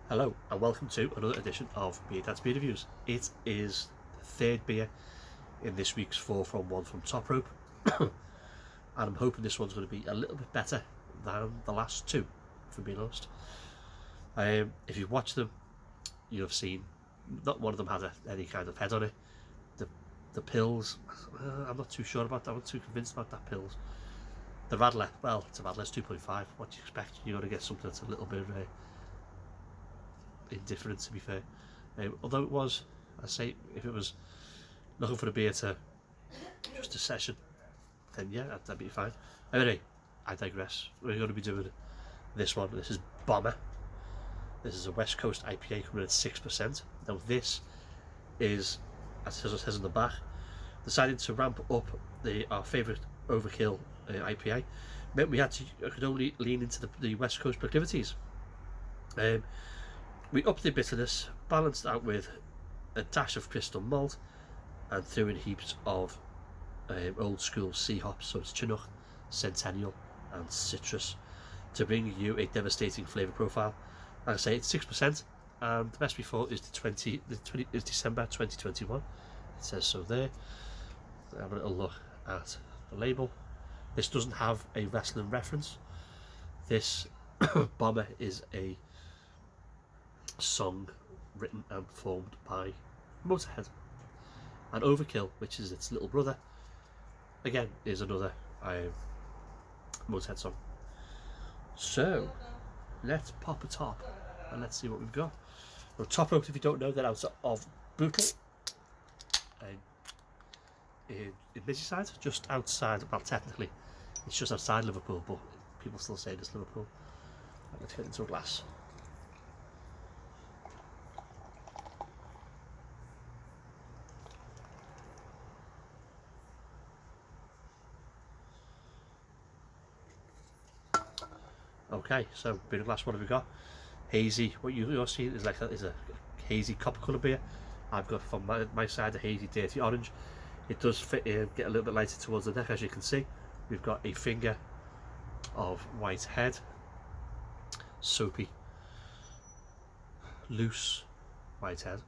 Hello and welcome to another edition of Beer Dad's Beer Reviews. It is the third beer in this week's 4 from 1 from Top Rope and I'm hoping this one's going to be a little bit better than the last two, if I'm being honest. If you've watched them, you'll have seen not one of them had any kind of head on it. The pills, I'm not too sure about that. I'm not too convinced about that pills. The Radler, well, it's a Radler, it's 2.5. What do you expect? You're going to get something that's a little bit indifferent, to be fair. Although it was, I say, if it was looking for a beer to just a session, then yeah, that'd be fine. Anyway, I digress. We're going to be doing this one. This is Bomber. This is a West Coast IPA coming in at 6%. Now this is, as it says on the back, decided to ramp up our favourite Overkill IPA. Meant we could only lean into the West Coast proclivities. We upped the bitterness, balanced out with a dash of crystal malt, and threw in heaps of old school sea hops, so it's Chinook, Centennial, and Citrus, to bring you a devastating flavour profile. Like I say, it's 6%, and the best before is is December 2021. It says so there. Have a little look at the label. This doesn't have a wrestling reference. This Bomber is a song written and performed by Motorhead, and Overkill, which is its little brother, again is another Motorhead song. So let's pop a top and let's see what we've got. Well, Top Rope, if you don't know, they're out of Bootle in Merseyside, just outside, well technically it's just outside Liverpool, but people still say it's Liverpool. Let's get into a glass. Okay, so beer glass, what have we got? Hazy, what you're seeing is a hazy copper colour beer. I've got from my side a hazy dirty orange. It does fit in, get a little bit lighter towards the neck, as you can see. We've got a finger of white head, soapy, loose white head.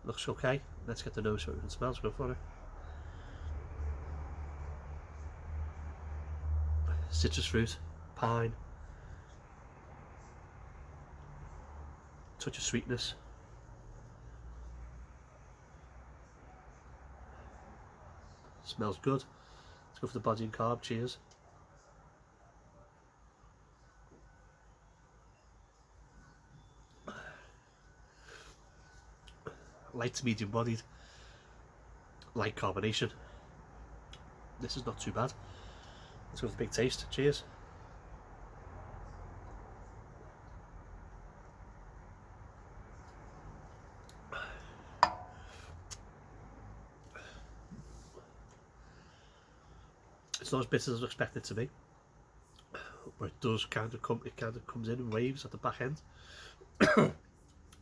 Looks okay. Let's get the nose so we can smell. Let's go for it. Citrus fruit, pine, touch of sweetness. Smells good. Let's go for the body and carb. Cheers. Light to medium bodied, light carbonation. This is not too bad. Let's go for the big taste. Cheers. It's not as bitter as I expected it to be, but it does kind of comes in waves at the back end.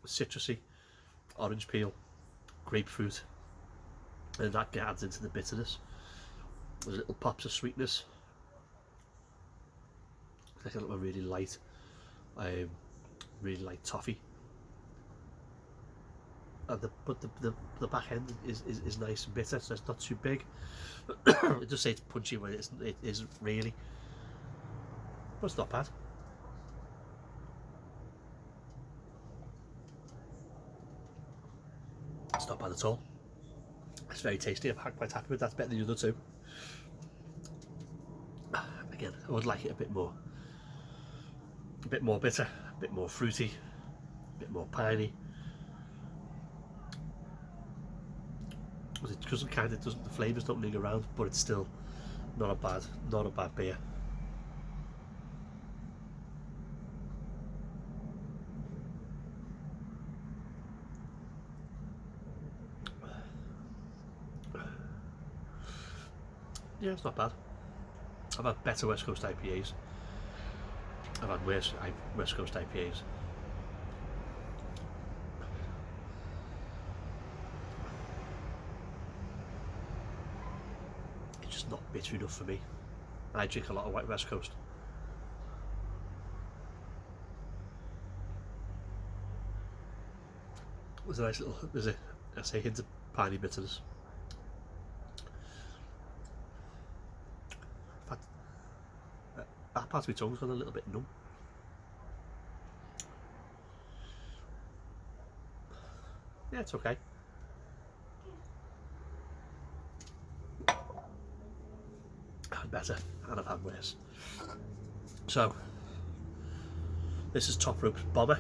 Citrusy, orange peel, grapefruit, and that adds into the bitterness. There's little pops of sweetness, like a little really light toffee. And the back end is nice and bitter, so it's not too big. It does say it's punchy when it isn't really, but it's not bad. It's not bad at all. It's very tasty. I'm quite happy with that. It's better than the other two. Again, I would like it a bit more bitter, a bit more fruity, a bit more piney. It doesn't, the flavours don't linger around, but it's still not a bad beer. Yeah, it's not bad. I've had better West Coast IPAs. I've had worse West Coast IPAs. It's just not bitter enough for me. I drink a lot of White West Coast. There's a nice little, there's a, I say, hint of piney bitterness. In fact, that part of my tongue's gone a little bit numb. Yeah, it's okay. I've had better, and I've had worse. So, this is Top Rope Bomber,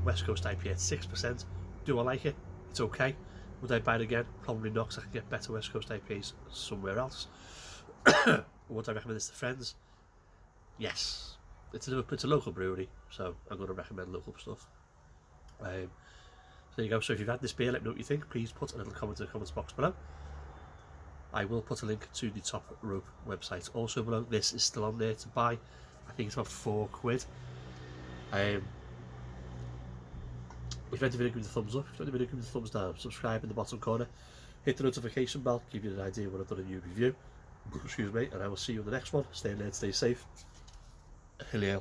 West Coast IPA at 6%. Do I like it? It's okay. Would I buy it again? Probably not, because I can get better West Coast IPAs somewhere else. Would I recommend this to friends? Yes. It's a local brewery, so I'm going to recommend local stuff. So there you go. So if you've had this beer, let me know what you think. Please put a little comment in the comments box below. I will put a link to the Top Rope website also below. This is still on there to buy. I think it's about £4. If you like the video, give me the thumbs up. If you like the video, give me the thumbs down. Subscribe in the bottom corner. Hit the notification bell, give you an idea when I've done a new review. Excuse me, and I will see you in the next one. Stay alert, stay safe. Hilly